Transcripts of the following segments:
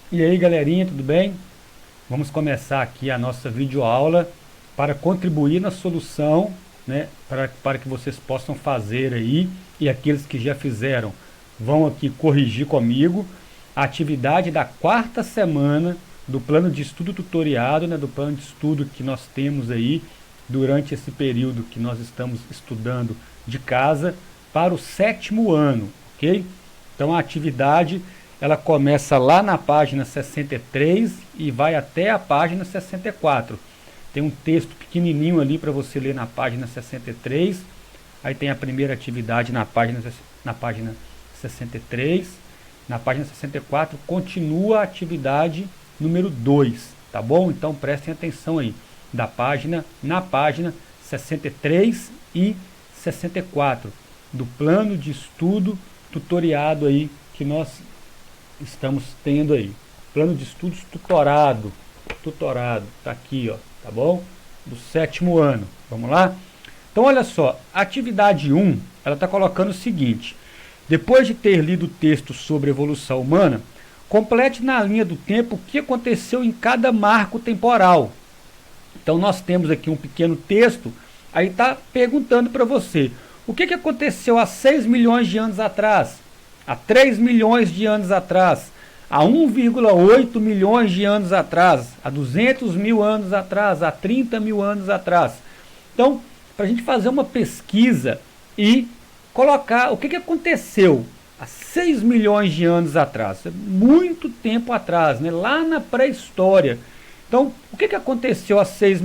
E aí, galerinha, tudo bem? Vamos começar aqui a nossa videoaula para contribuir na solução, né, para que vocês possam fazer aí, e aqueles que já fizeram vão aqui corrigir comigo a atividade da quarta semana do plano de estudo tutoriado, né, do plano de estudo que nós temos aí durante esse período que nós estamos estudando de casa para o sétimo ano, ok? Então a atividade ela começa lá na página 63 e vai até a página 64. Tem um texto pequenininho ali para você ler na página 63. Aí tem a primeira atividade na página 63. Na página 64 continua a atividade número 2, tá bom? Então prestem atenção aí na página 63 e 64 do plano de estudo tutoriado aí que nós estamos tendo aí. Plano de estudos tutorado, tá aqui, ó, tá bom? Do sétimo ano. Vamos lá? Então olha só, a atividade 1, ela está colocando o seguinte: depois de ter lido o texto sobre evolução humana, complete na linha do tempo o que aconteceu em cada marco temporal. Então nós temos aqui um pequeno texto, aí está perguntando para você, o que aconteceu há 6 milhões de anos atrás, há 3 milhões de anos atrás, há 1,8 milhões de anos atrás, há 200 mil anos atrás, há 30 mil anos atrás. Então, para a gente fazer uma pesquisa e colocar o que aconteceu há 6 milhões de anos atrás, muito tempo atrás, né? Lá na pré-história. Então, o que aconteceu há 6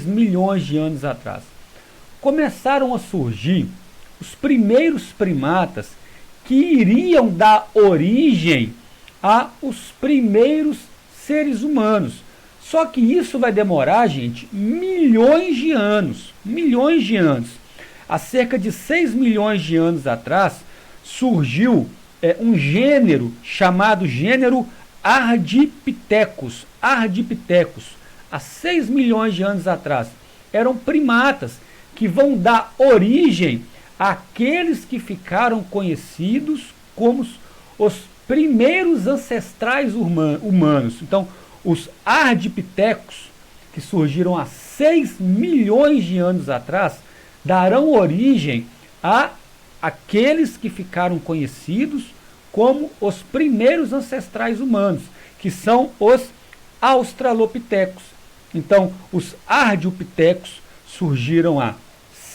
milhões de anos atrás? Começaram a surgir os primeiros primatas que iriam dar origem aos primeiros seres humanos. Só que isso vai demorar, gente, milhões de anos. Milhões de anos. Há cerca de 6 milhões de anos atrás, surgiu um gênero chamado gênero Ardipithecus. Ardipithecus. Há 6 milhões de anos atrás. Eram primatas que vão dar origem àqueles que ficaram conhecidos como os primeiros ancestrais humanos. Então, os Ardipithecus, que surgiram há 6 milhões de anos atrás, darão origem a aqueles que ficaram conhecidos como os primeiros ancestrais humanos, que são os Australopithecus. Então, os Ardipithecus surgiram há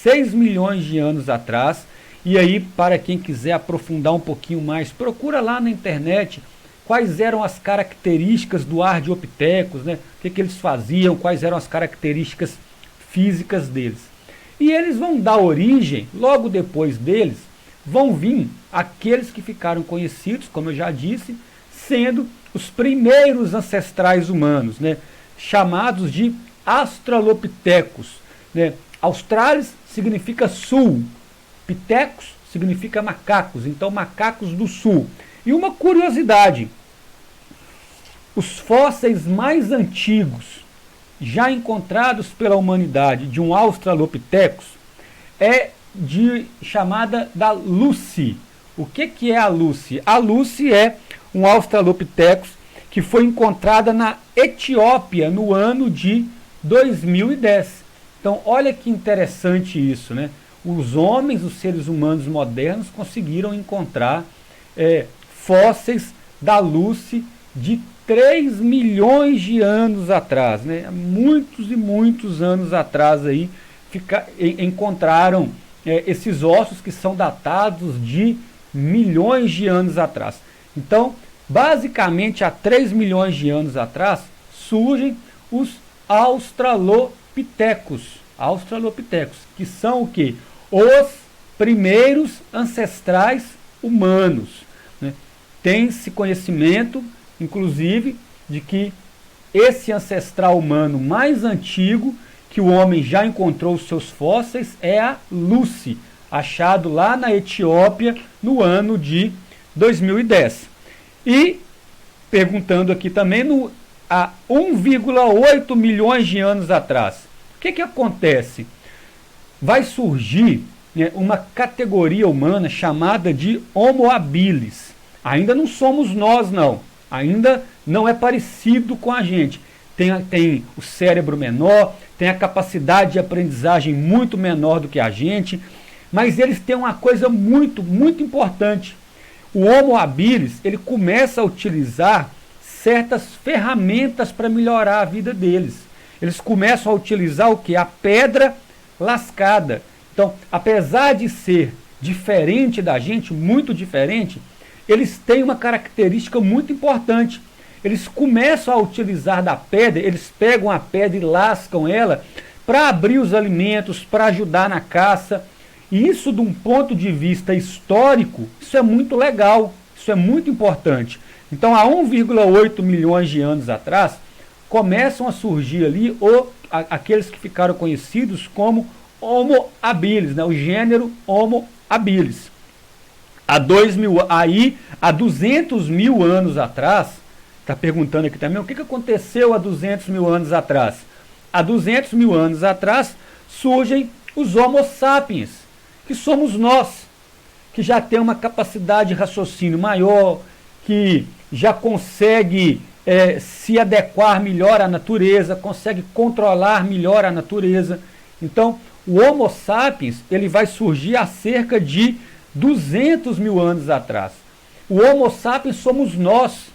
6 milhões de anos atrás. E aí, para quem quiser aprofundar um pouquinho mais, procura lá na internet quais eram as características do Ardipithecus, né? O que eles faziam, quais eram as características físicas deles. E eles vão dar origem, logo depois deles, vão vir aqueles que ficaram conhecidos, como eu já disse, sendo os primeiros ancestrais humanos, né? Chamados de Australopithecus, né? Australis significa sul, Pithecus significa macacos, então macacos do sul. E uma curiosidade, os fósseis mais antigos já encontrados pela humanidade de um Australopithecus é chamada da Lucy. O que é a Lucy? A Lucy é um Australopithecus que foi encontrada na Etiópia no ano de 2010. Então, olha que interessante isso, né? Os homens, os seres humanos modernos, conseguiram encontrar fósseis da Lucy de 3 milhões de anos atrás, né? Muitos e muitos anos atrás aí encontraram esses ossos que são datados de milhões de anos atrás. Então, basicamente, há 3 milhões de anos atrás, surgem os Australopithecus. Australopithecus, que são o quê? Os primeiros ancestrais humanos. Né? Tem-se conhecimento, inclusive, de que esse ancestral humano mais antigo que o homem já encontrou os seus fósseis é a Lucy, achado lá na Etiópia no ano de 2010. E, perguntando aqui também, há 1,8 milhões de anos atrás, o que acontece? Vai surgir, né, uma categoria humana chamada de Homo habilis. Ainda não somos nós, não. ainda não é parecido com a gente. Tem o cérebro menor, tem a capacidade de aprendizagem muito menor do que a gente, mas eles têm uma coisa muito, muito importante. O Homo habilis, ele começa a utilizar certas ferramentas para melhorar a vida deles. Eles começam a utilizar o que? A pedra lascada. Então, apesar de ser diferente da gente, muito diferente, eles têm uma característica muito importante. Eles começam a utilizar da pedra, eles pegam a pedra e lascam ela para abrir os alimentos, para ajudar na caça. E isso, de um ponto de vista histórico, isso é muito legal, isso é muito importante. Então, há 1,8 milhões de anos atrás, começam a surgir ali aqueles que ficaram conhecidos como Homo habilis, né? O gênero Homo habilis. Há 200 mil anos atrás, está perguntando aqui também, o que aconteceu há 200 mil anos atrás? Há 200 mil anos atrás surgem os Homo sapiens, que somos nós, que já tem uma capacidade de raciocínio maior, que já consegue se adequar melhor à natureza, consegue controlar melhor a natureza. Então, o Homo sapiens ele vai surgir há cerca de 200 mil anos atrás. O Homo sapiens somos nós.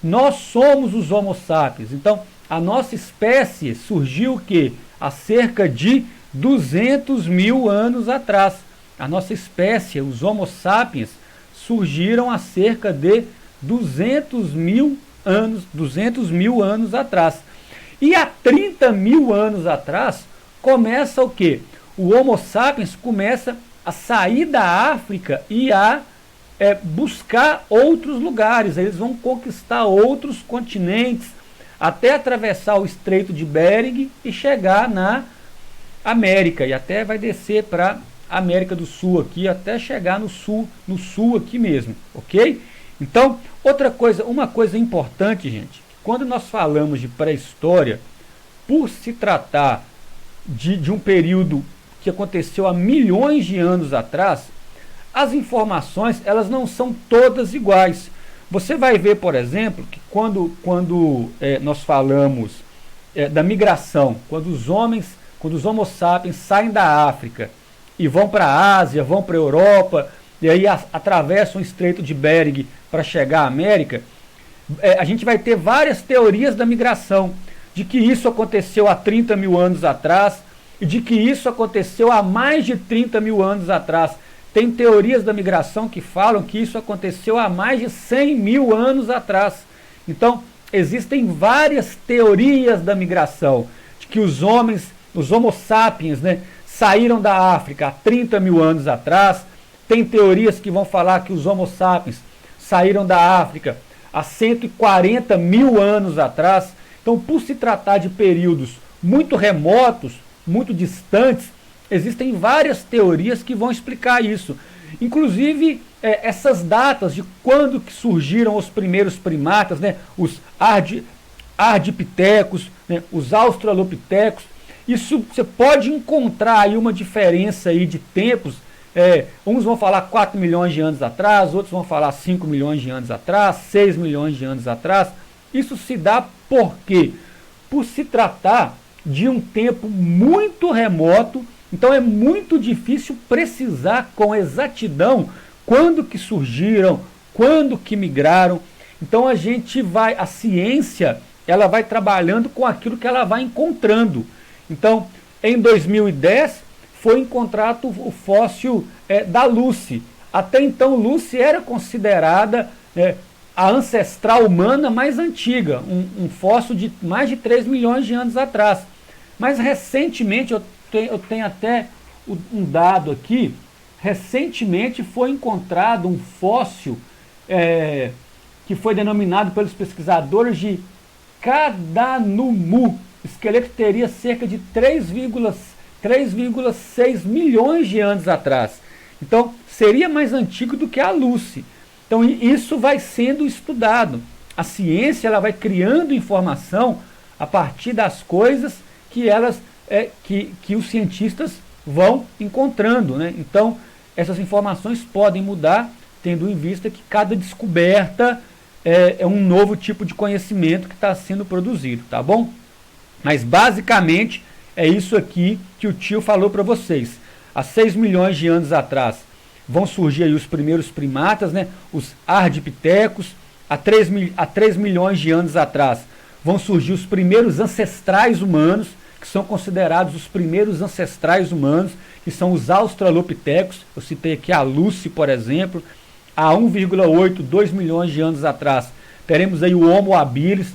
Nós somos os Homo sapiens. Então, a nossa espécie surgiu o quê? Há cerca de 200 mil anos atrás. A nossa espécie, os Homo sapiens, surgiram há cerca de 200 mil anos atrás. E há 30 mil anos atrás, começa o quê? O Homo sapiens começa a sair da África e a buscar outros lugares. Eles vão conquistar outros continentes, até atravessar o Estreito de Bering e chegar na América. E até vai descer para a América do Sul aqui, até chegar no sul aqui mesmo, ok? Então, uma coisa importante, gente, quando nós falamos de pré-história, por se tratar de um período que aconteceu há milhões de anos atrás, as informações elas não são todas iguais. Você vai ver, por exemplo, que quando nós falamos da migração, quando os Homo sapiens saem da África e vão para a Ásia, vão para a Europa, e aí atravessam o Estreito de Bering para chegar à América, a gente vai ter várias teorias da migração, de que isso aconteceu há 30 mil anos atrás, e de que isso aconteceu há mais de 30 mil anos atrás. Tem teorias da migração que falam que isso aconteceu há mais de 100 mil anos atrás. Então, existem várias teorias da migração, de que os Homo sapiens, né, saíram da África há 30 mil anos atrás. Tem teorias que vão falar que os Homo sapiens saíram da África há 140 mil anos atrás. Então, por se tratar de períodos muito remotos, muito distantes, existem várias teorias que vão explicar isso. Inclusive, essas datas de quando que surgiram os primeiros primatas, né, os ardipithecus, né, os australopithecus, isso você pode encontrar aí uma diferença aí de tempos. Uns vão falar 4 milhões de anos atrás, outros vão falar 5 milhões de anos atrás, 6 milhões de anos atrás. Isso se dá por quê? Por se tratar de um tempo muito remoto, então é muito difícil precisar com exatidão quando que surgiram, quando que migraram. Então a ciência, ela vai trabalhando com aquilo que ela vai encontrando. Então, em 2010, foi encontrado o fóssil da Lucy. Até então, Lucy era considerada a ancestral humana mais antiga, um fóssil de mais de 3 milhões de anos atrás. Mas recentemente, eu tenho até um dado aqui, recentemente foi encontrado um fóssil que foi denominado pelos pesquisadores de Kadanumu. O esqueleto teria cerca de 3,6 milhões de anos atrás. Então, seria mais antigo do que a Lucy. Então, isso vai sendo estudado. A ciência ela vai criando informação a partir das coisas que os cientistas vão encontrando, né? Então, essas informações podem mudar, tendo em vista que cada descoberta é um novo tipo de conhecimento que está sendo produzido, tá bom? Mas basicamente é isso aqui que o tio falou para vocês. Há 6 milhões de anos atrás vão surgir aí os primeiros primatas, né? Os ardipithecus. Há 3 milhões de anos atrás vão surgir os primeiros ancestrais humanos, que são considerados os primeiros ancestrais humanos, que são os australopithecus. Eu citei aqui a Lucy, por exemplo. Há 1,8, 2 milhões de anos atrás, teremos aí o Homo habilis,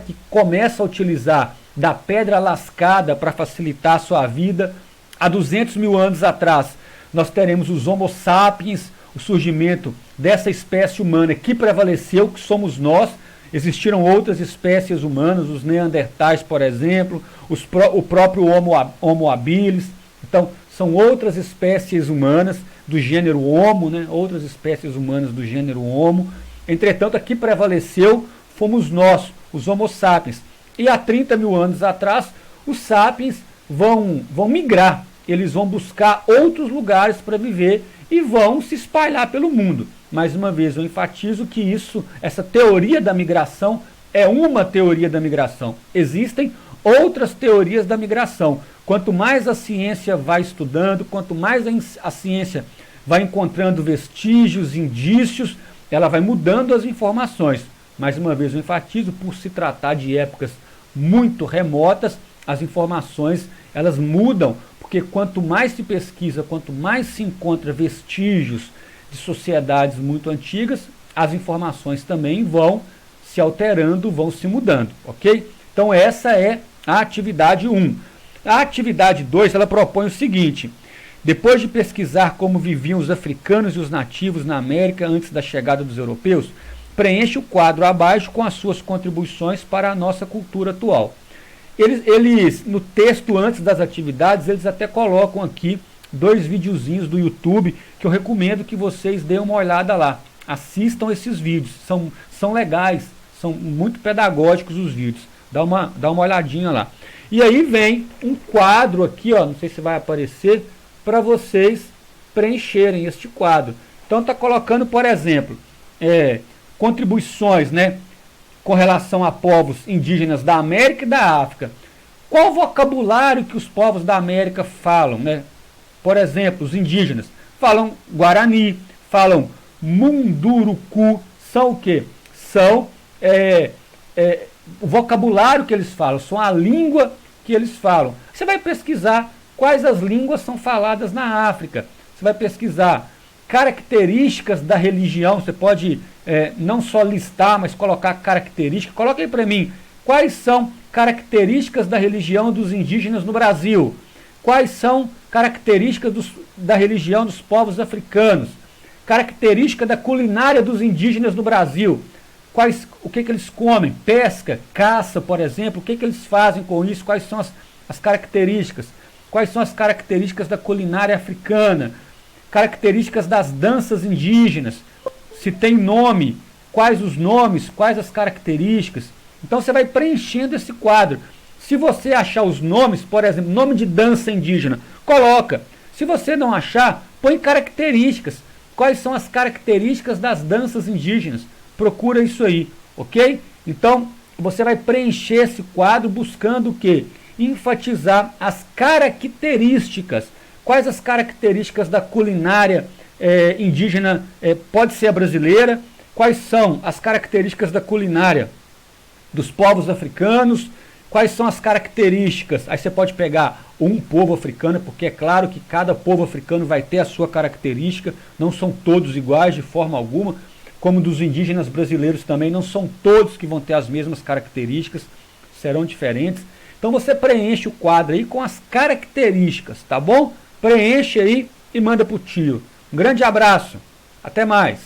que começa a utilizar da pedra lascada para facilitar a sua vida. Há 200 mil anos atrás, nós teremos os Homo sapiens, o surgimento dessa espécie humana que prevaleceu, que somos nós. Existiram outras espécies humanas, os neandertais, por exemplo, o próprio Homo habilis. Então, são outras espécies humanas do gênero Homo, né? Outras espécies humanas do gênero Homo. Entretanto, aqui prevaleceu fomos nós, os Homo sapiens. E há 30 mil anos atrás, os sapiens vão migrar. Eles vão buscar outros lugares para viver e vão se espalhar pelo mundo. Mais uma vez, eu enfatizo que essa teoria da migração é uma teoria da migração. Existem outras teorias da migração. Quanto mais a ciência vai estudando, quanto mais a ciência vai encontrando vestígios, indícios, ela vai mudando as informações. Mais uma vez eu enfatizo, por se tratar de épocas muito remotas, as informações elas mudam, porque quanto mais se pesquisa, quanto mais se encontra vestígios de sociedades muito antigas, as informações também vão se alterando, vão se mudando, ok? Então essa é a atividade 1. A atividade 2, ela propõe o seguinte: depois de pesquisar como viviam os africanos e os nativos na América antes da chegada dos europeus, preenche o quadro abaixo com as suas contribuições para a nossa cultura atual. Eles no texto antes das atividades, eles até colocam aqui 2 videozinhos do YouTube que eu recomendo que vocês deem uma olhada lá. Assistam esses vídeos, são legais, são muito pedagógicos os vídeos. Dá uma olhadinha lá. E aí vem um quadro aqui, ó, não sei se vai aparecer, para vocês preencherem este quadro. Então está colocando, por exemplo, contribuições, né, com relação a povos indígenas da América e da África. Qual o vocabulário que os povos da América falam, né? Por exemplo, os indígenas falam Guarani, falam Munduruku, são o quê? São o vocabulário que eles falam, são a língua que eles falam. Você vai pesquisar quais as línguas são faladas na África. Você vai pesquisar características da religião. Você pode não só listar, mas colocar características. Coloca aí para mim, quais são características da religião dos indígenas no Brasil? Quais são características da religião dos povos africanos? Característica da culinária dos indígenas no Brasil? O que eles comem? Pesca, caça, por exemplo. O que eles fazem com isso? Quais são as características? Quais são as características da culinária africana? Características das danças indígenas? Se tem nome, quais os nomes, quais as características? Então você vai preenchendo esse quadro. Se você achar os nomes, por exemplo, nome de dança indígena, coloca. Se você não achar, põe características. Quais são as características das danças indígenas? Procura isso aí, ok? Então, você vai preencher esse quadro buscando o quê? Enfatizar as características. Quais as características da culinária indígena, pode ser a brasileira? Quais são as características da culinária dos povos africanos? Quais são as características? Aí você pode pegar um povo africano, porque é claro que cada povo africano vai ter a sua característica, não são todos iguais de forma alguma, como dos indígenas brasileiros também, não são todos que vão ter as mesmas características, serão diferentes. Então você preenche o quadro aí com as características, tá bom? Preenche aí e manda pro tio. Um grande abraço, até mais.